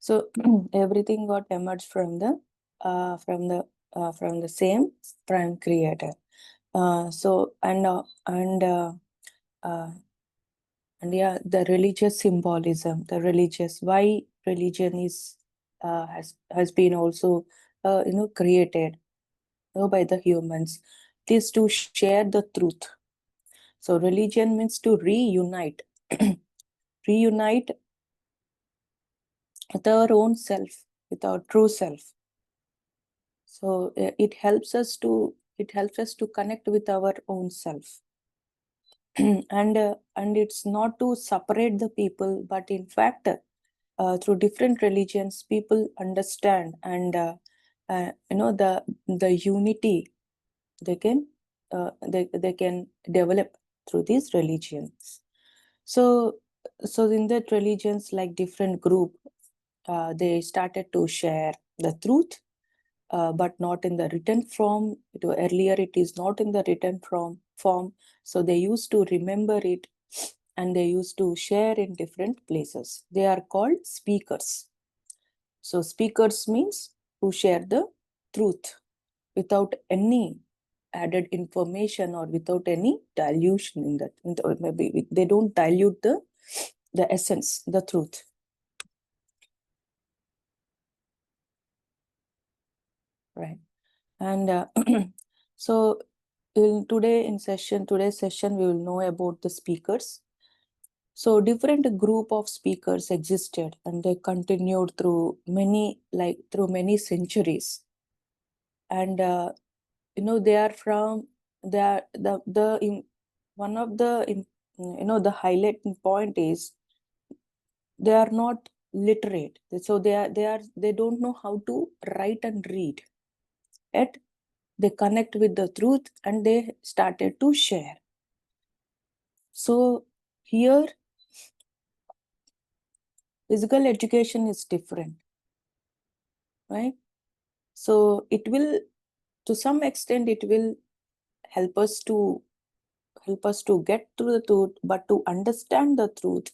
So everything got emerged from the same prime creator. And yeah, the religious symbolism, the religious, why religion is has been also created by the humans. It is to share the truth. So religion means to reunite, reunite with our own self, with our true self. So it helps us to connect with our own self. And it's not to separate the people, but in fact, through different religions, people understand, and the unity they can they can develop through these religions. So in that religions, like different group, they started to share the truth, but not in the written form. Earlier it is not in the written form. So they used to remember it, and they used to share in different places. They are called speakers. So speakers means who share the truth without any added information or without any dilution in that. Or maybe they don't dilute the essence, the truth. Right. And so today's session, we will know about the speakers. So different group of speakers existed, and they continued through many centuries. And they are from one of the the highlighting point is they are not literate. So they don't know how to write and read. Yet they connect with the truth, and they started to share. So here, physical education is different, right? So it will, to some extent, it will help us to get to the truth, but to understand the truth,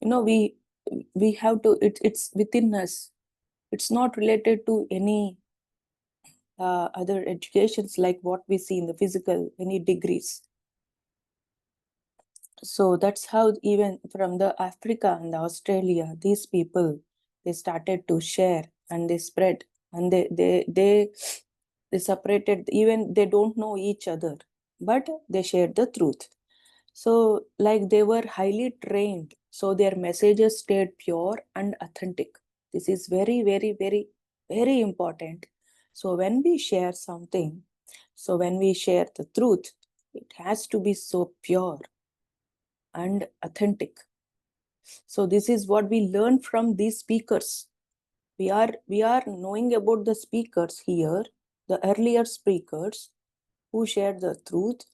we have to. It's within us. It's not related to any other educations like what we see in the physical, any degrees. So that's how even from the Africa and the Australia, these people, they started to share, and they spread, and they separated. Even they don't know each other, but they shared the truth. So like they were highly trained, so their messages stayed pure and authentic. This is very, very, very, very important. So when we share something, so when we share the truth, it has to be so pure and authentic. So this is what we learn from these speakers. We are knowing about the speakers here, the earlier speakers who shared the truth.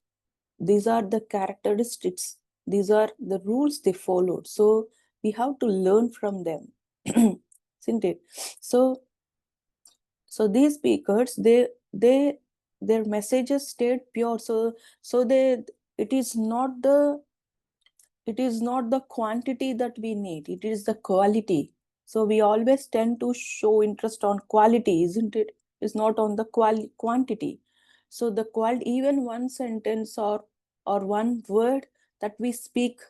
These are the characteristics. These are the rules they followed. So we have to learn from them, isn't it? So these speakers, their messages stayed pure. So it is not the quantity that we need, it is the quality. So we always tend to show interest on quality, isn't it? It's not on the quantity. So the quality, even one sentence or one word that we speak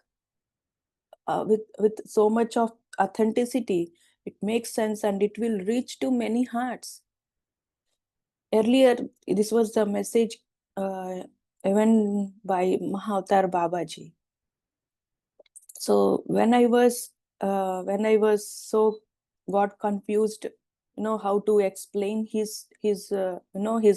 with so much of authenticity, it makes sense, and it will reach to many hearts. Earlier, this was the message given by Mahavatar Babaji. So when I was so got confused, how to explain his his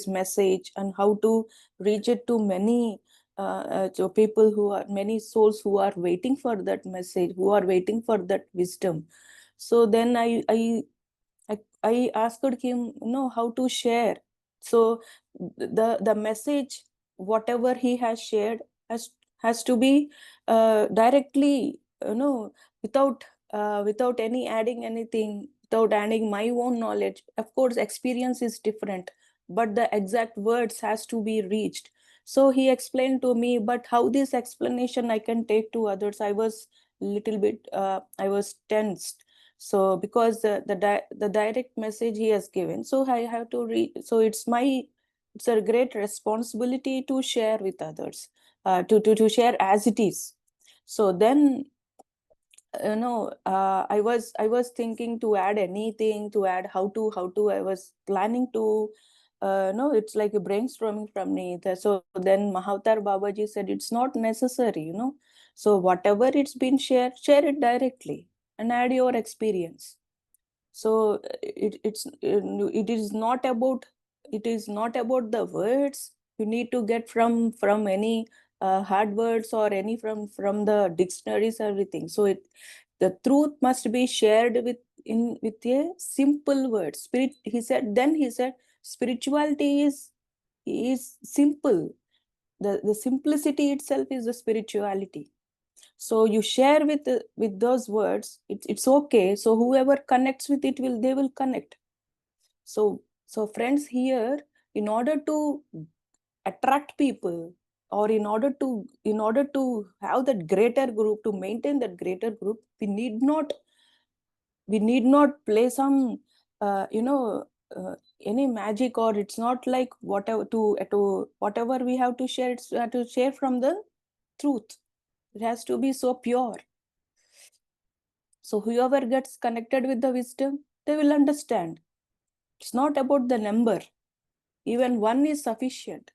message, and how to reach it to many to people who are, many souls who are waiting for that message, who are waiting for that wisdom. So then I asked him, how to share. So the message, whatever he has shared, has to be directly, without any adding anything, without adding my own knowledge. Of course, experience is different, but the exact words has to be reached. So he explained to me, but how this explanation I can take to others? I was little bit, I was tensed. So because the direct message he has given, so I have to read. So it's a great responsibility to share with others, to share as it is. So then, I was thinking to add anything, to add how to. I was planning to, no, it's like a brainstorming from me. So then Mahavatar Babaji said it's not necessary, So whatever it's been shared, share it directly and add your experience. So it is not about the words you need to get from any hard words or any from the dictionaries, everything. So the truth must be shared with a simple word. He said spirituality is simple. The simplicity itself is the spirituality. So you share with those words, it's okay. So whoever connects with it, they will connect. So friends, here, in order to attract people, or in order to have that greater group, to maintain that greater group, we need not play some any magic, or it's not like whatever we have to share, it's to share from the truth. It has to be so pure. So whoever gets connected with the wisdom, they will understand. It's not about the number. Even one is sufficient.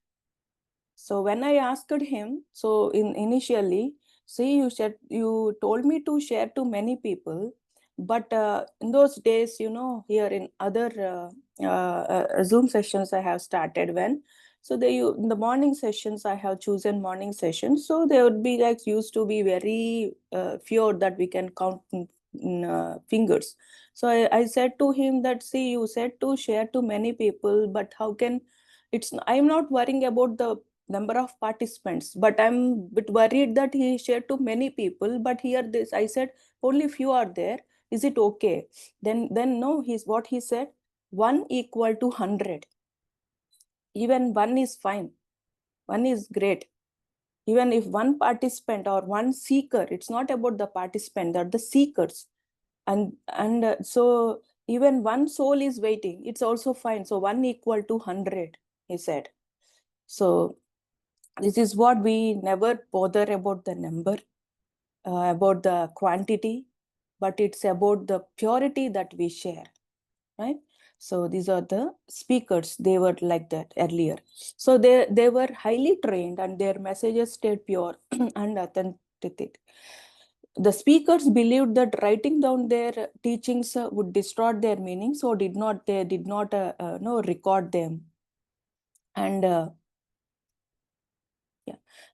So when I asked him, so initially, see, you told me to share to many people, but in those days, here in other Zoom sessions I have started so in the morning sessions, I have chosen morning sessions. So they would be like used to be very few that we can count in fingers. So I said to him that, see, you said to share to many people, but how can I'm not worrying about the number of participants, but I'm a bit worried that he shared to many people. But here I said only few are there. Is it okay? Then no, what he said, 1 equal to 100. Even 1 is fine. 1 is great. Even if one participant or one seeker, it's not about the participant, they're the seekers. So even one soul is waiting, it's also fine. So 1 equal to 100, he said. So this is what we never bother about the number, about the quantity, but it's about the purity that we share, right? So these are the speakers. They were like that earlier. So they were highly trained, and their messages stayed pure and authentic. The speakers believed that writing down their teachings would distort their meaning, so they did not no, record them. And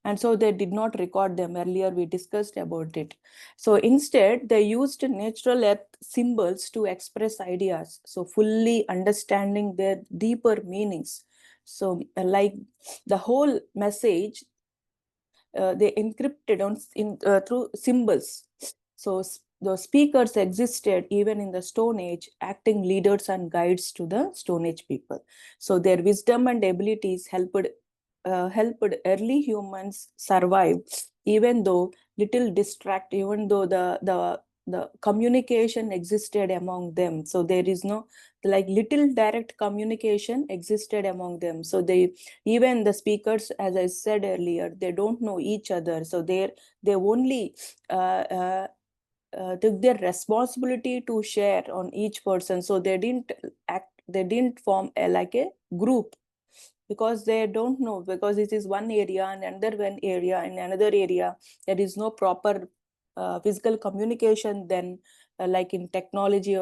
and so they did not record them. Earlier we discussed about it. So instead they used natural earth symbols to express ideas, so fully understanding their deeper meanings. So like the whole message, they encrypted through symbols. So the speakers existed even in the Stone Age, acting leaders and guides to the Stone Age people. So their wisdom and abilities helped early humans survive, even though even though the communication existed among them. So there is no, like, little direct communication existed among them. So even the speakers, as I said earlier, they don't know each other. So they only took their responsibility to share on each person. So they didn't form like a group, because they don't know, because it is one area and another one area in another area. There is no proper physical communication then, like in technology.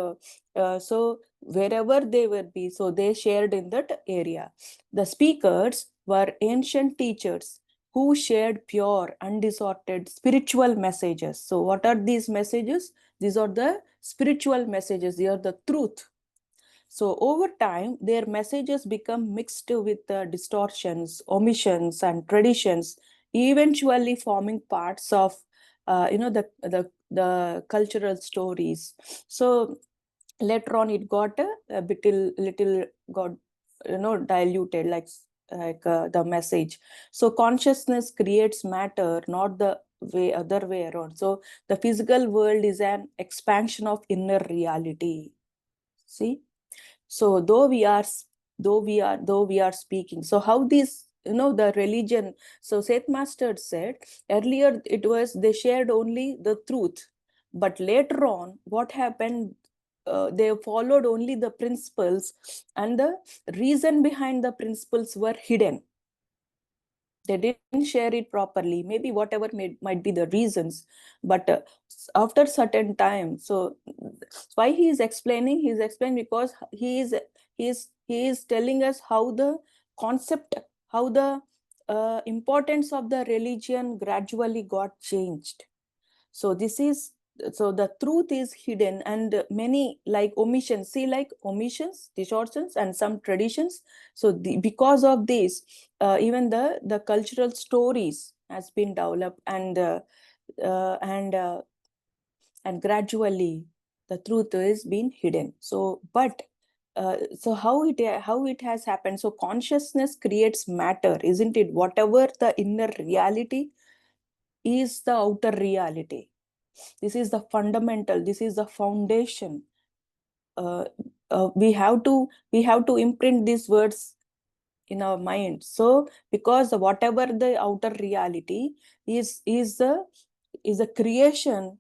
So wherever they would be, so they shared in that area. The speakers were ancient teachers who shared pure, undistorted spiritual messages. So what are these messages? These are the spiritual messages. They are the truth. So over time, their messages become mixed with distortions, omissions, and traditions, eventually forming parts of, the cultural stories. So later on, it got a bit little got diluted, like the message. So consciousness creates matter, not the other way around. So the physical world is an expansion of inner reality. See, so though we are speaking, so how this, the religion, so Seth Master said earlier it was they shared only the truth, but later on what happened, they followed only the principles, and the reason behind the principles were hidden. They didn't share it properly, maybe whatever might be the reasons, but after certain time, so why he's explaining because he is telling us how the concept, how the importance of the religion gradually got changed. So this is, so the truth is hidden, and many like omissions, see, like omissions, distortions, and some traditions. So because of this, even the cultural stories has been developed, and uh, and uh, and gradually the truth is being hidden. So but so how it has happened, so consciousness creates matter, isn't it? Whatever the inner reality is the outer reality. This is the fundamental, this is the foundation. uh, we have to imprint these words in our mind. So because whatever the outer reality is a creation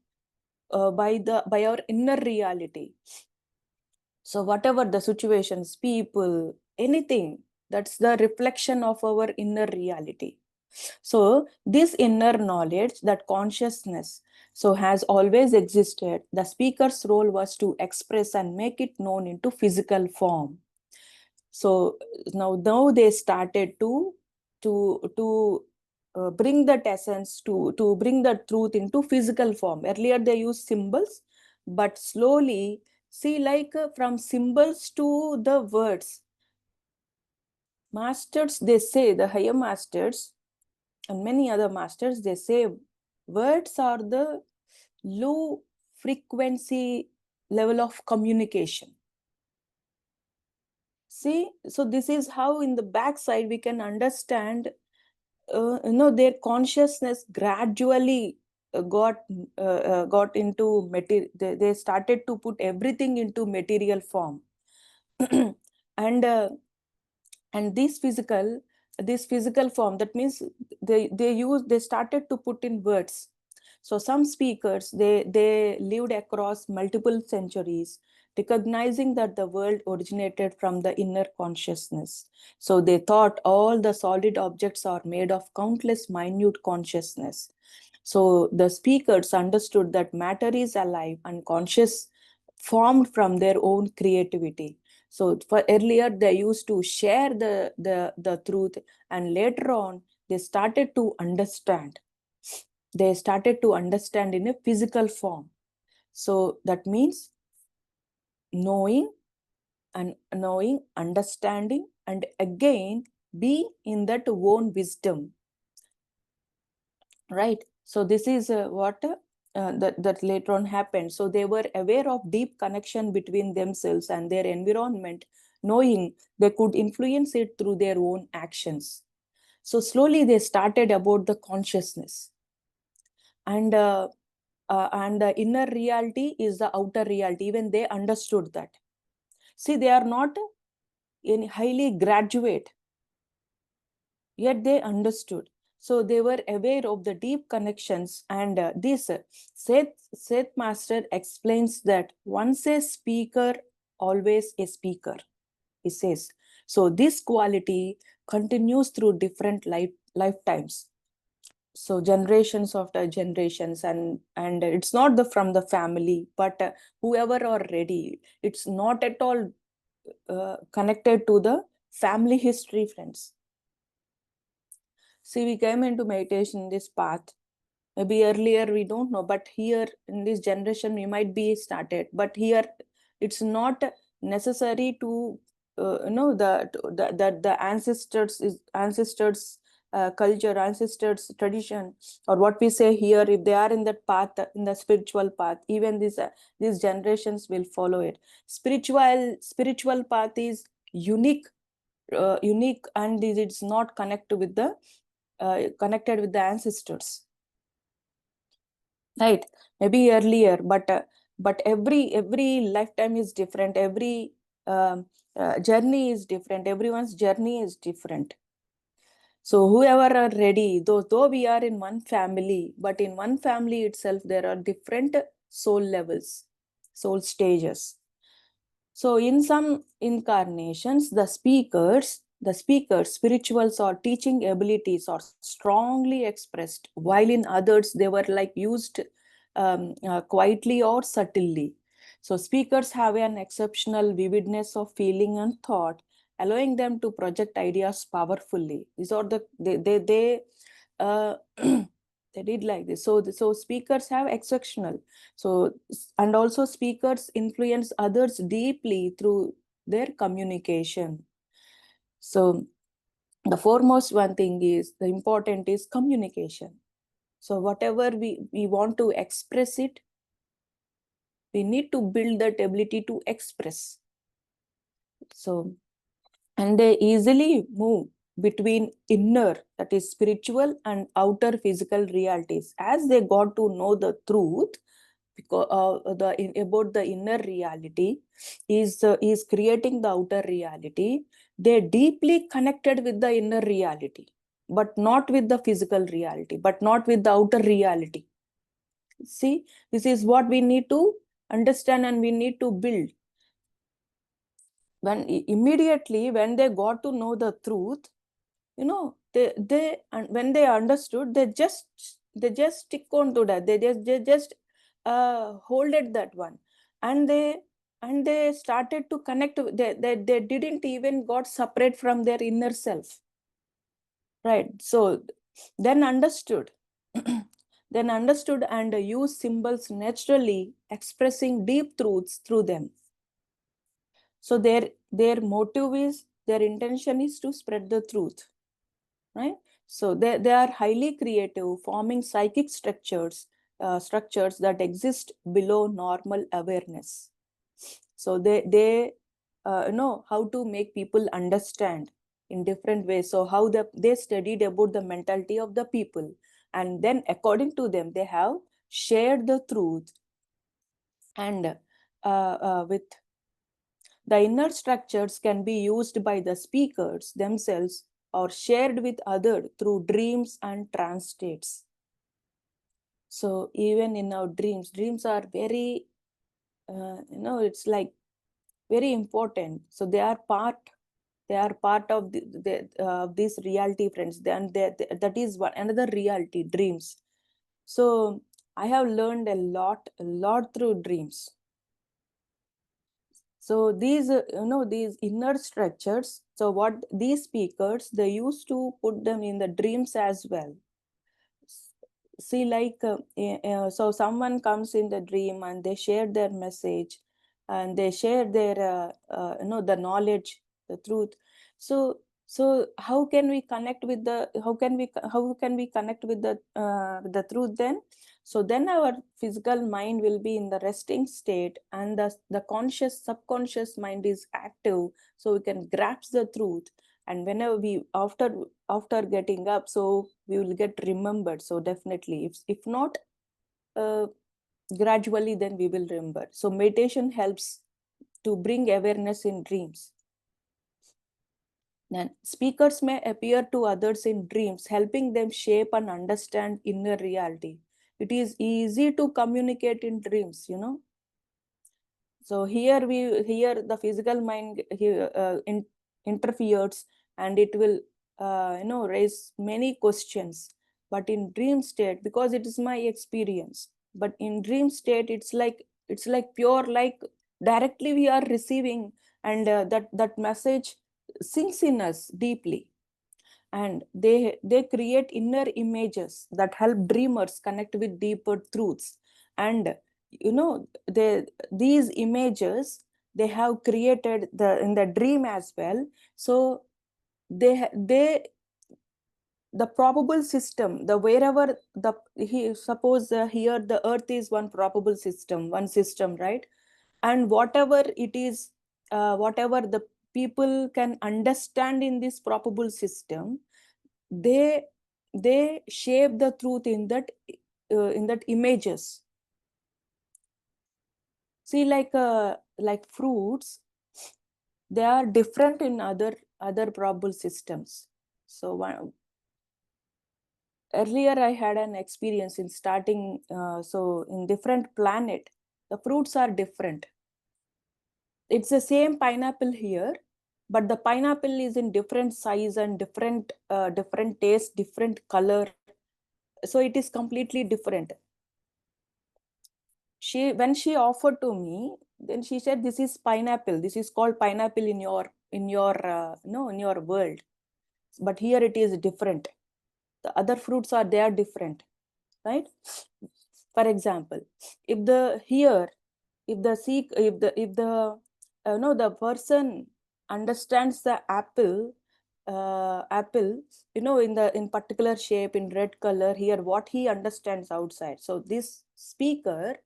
by our inner reality. So whatever the situations, people, anything, that's the reflection of our inner reality. So this inner knowledge, that consciousness, so has always existed. The speaker's role was to express and make it known into physical form. So now they started to bring that essence, to bring the truth into physical form. Earlier they used symbols, but slowly, see, like from symbols to the words. Masters, they say, the higher masters and many other masters, they say words are the low frequency level of communication. See, so this is how in the backside we can understand, their consciousness gradually got into material. They started to put everything into material form. and and this physical form, that means they started to put in words. So some speakers, they lived across multiple centuries, recognizing that the world originated from the inner consciousness. So they thought all the solid objects are made of countless minute consciousness. So the speakers understood that matter is alive and conscious, formed from their own creativity. So for earlier, they used to share the truth, and later on, they started to understand. They started to understand in a physical form. So that means knowing, understanding, and again be in that own wisdom. Right? So this is what that later on happened. So they were aware of deep connection between themselves and their environment, knowing they could influence it through their own actions. So slowly they started about the consciousness, and the inner reality is the outer reality. Even they understood that. See, they are not in highly graduate, yet they understood. So they were aware of the deep connections, and this Seth Master explains that once a speaker, always a speaker, he says. So this quality continues through different lifetimes. So generations after generations, and it's not from the family, but whoever are ready. It's not at all connected to the family history, friends. See, we came into meditation, this path. Maybe earlier we don't know, but here in this generation we might be started. But here it's not necessary to know that the ancestors culture, ancestors tradition, or what we say here. If they are in that path, in the spiritual path, even these generations will follow it. Spiritual path is unique, and it's not connected with the ancestors. right? Maybe earlier, but every lifetime is different. Every journey is different. Everyone's journey is different. So whoever are ready, though we are in one family, but in one family itself, there are different soul levels, soul stages. So in some incarnations, the speakers, spirituals or teaching abilities are strongly expressed, while in others, they were like used quietly or subtly. So speakers have an exceptional vividness of feeling and thought, allowing them to project ideas powerfully. These are they they did like this. So speakers have exceptional. So, and also speakers influence others deeply through their communication. So the foremost one thing is, the important is communication. So whatever we want to express it, we need to build that ability to express. So, and they easily move between inner, that is spiritual, and outer physical realities. As they got to know the truth, because about the inner reality is creating the outer reality, they deeply connected with the inner reality, but not with the physical reality, but not with the outer reality. See, this is what we need to understand and we need to build. When immediately when they got to know the truth, you know, they and when they understood, they just stick on to that. They just holded that one, and they started to connect. They didn't even got separate from their inner self, right? So then understood. Then understood and use symbols naturally, expressing deep truths through them. So their motive is, their intention is to spread the truth, right? So they are highly creative, forming psychic structures that exist below normal awareness. So they know how to make people understand in different ways. So how they studied about the mentality of the people, and then according to them, they have shared the truth. And with the inner structures can be used by the speakers themselves or shared with others through dreams and trance states. So even in our dreams are very, it's like very important. So they are part of this reality, friends. Then that is what another reality, dreams. So I have learned a lot through dreams. So these, these inner structures, so what these speakers, they used to put them in the dreams as well. See, like, so someone comes in the dream and they share their message, and they share their, the knowledge, the truth. So how can we connect with how can we connect with the truth then? So then our physical mind will be in the resting state, and the conscious subconscious mind is active, so we can grasp the truth. And whenever we after getting up, so we will get remembered. So definitely, if not uh, gradually, then we will remember. So meditation helps to bring awareness in dreams. Then speakers may appear to others in dreams, helping them shape and understand inner reality. It is easy to communicate in dreams, So here the physical mind interferes, and it will raise many questions. But in dream state, because it is my experience, but in dream state, it's like pure, like directly we are receiving, and that message sinks in us deeply, and they create inner images that help dreamers connect with deeper truths. And these images, they have created in the dream as well. So they the probable system, the wherever he suppose here the earth is one system, right? And whatever it is, whatever the people can understand in this probable system, they they shape the truth in that images. See, like fruits, they are different in other probable systems. So earlier I had an experience in starting. So in different planet, the fruits are different. It's the same pineapple here, but the pineapple is in different size and different taste, different color. So it is completely different. When she offered to me, then she said, this is pineapple. This is called pineapple in your in your world. But here it is different. The other fruits are, they are different, right? For example, if the the person understands the apple, in particular shape, in red color, here what he understands outside. So this speaker,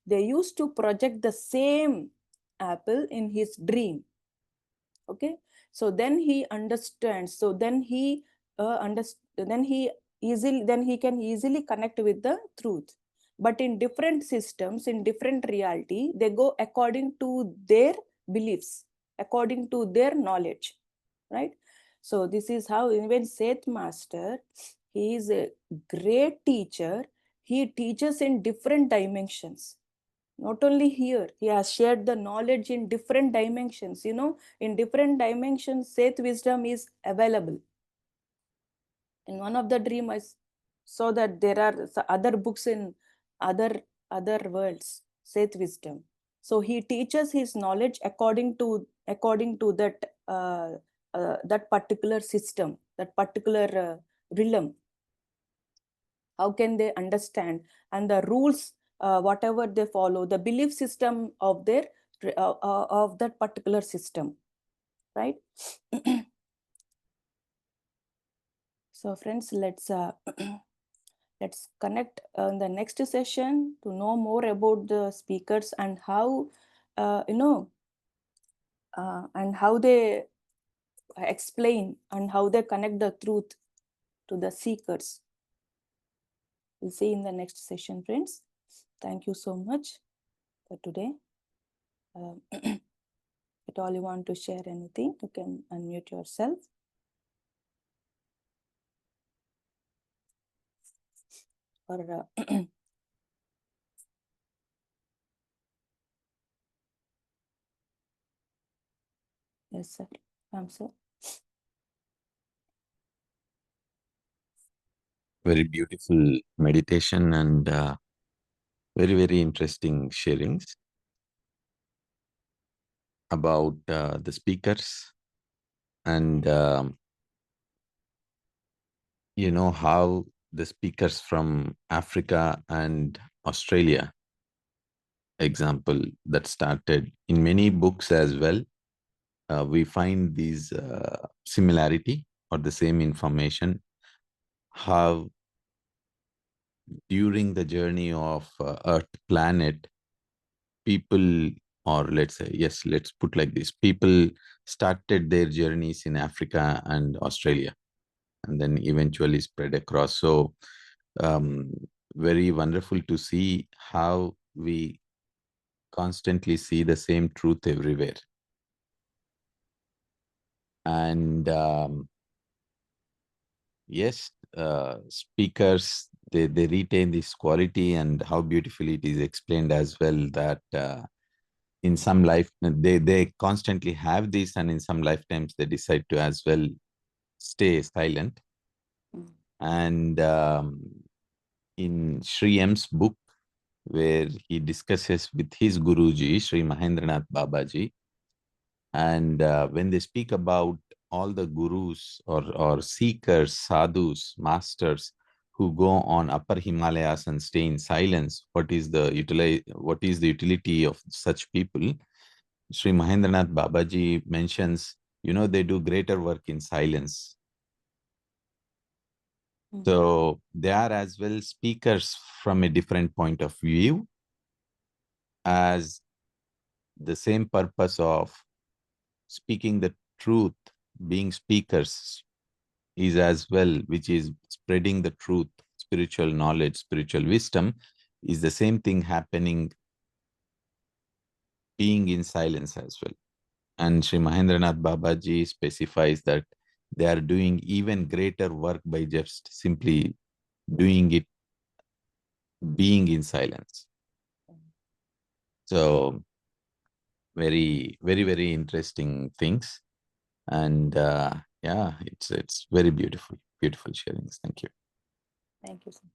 they used to project the same apple in his dream. Okay, so then he understands. So then he then he can easily connect with the truth. But in different systems, in different reality, they go according to their beliefs, according to their knowledge, right? So this is how even Seth Master, he is a great teacher. He teaches in different dimensions. Not only here, he has shared the knowledge in different dimensions. In different dimensions, Seth wisdom is available. In one of the dream, I saw that there are other books in other worlds, Seth wisdom. So he teaches his knowledge according to that particular system, that particular realm. How can they understand? And the rules, whatever they follow, the belief system of of that particular system, right? So friends, let's connect in the next session to know more about the speakers and how and how they explain and how they connect the truth to the seekers. We'll see in the next session, friends. Thank you so much for today. At all you want to share anything, you can unmute yourself. Or yes, sir. Sir. Very beautiful meditation and very, very interesting sharings about the speakers and how the speakers from Africa and Australia, example, that started in many books as well. We find these similarity or the same information, how during the journey of Earth planet, people, or let's say, yes, let's put like this, people started their journeys in Africa and Australia and then eventually spread across. So very wonderful to see how we constantly see the same truth everywhere. And yes, speakers, they retain this quality, and how beautifully it is explained as well, that in some life they constantly have this, and in some lifetimes they decide to as well stay silent. And in Sri M's book, where he discusses with his Guruji, Sri Mahendranath Babaji, and when they speak about all the gurus or seekers, sadhus, masters who go on upper Himalayas and stay in silence, what is the utility of such people? Sri Mahendranath Babaji mentions, they do greater work in silence. So they are as well speakers from a different point of view, as the same purpose of speaking the truth, being speakers, is as well, which is spreading the truth, spiritual knowledge, spiritual wisdom, is the same thing happening, being in silence as well. And Sri Mahendranath Babaji specifies that they are doing even greater work by just simply doing it, being in silence. So very, very, very interesting things. And yeah, it's very beautiful, beautiful sharings. Thank you. Thank you, sir.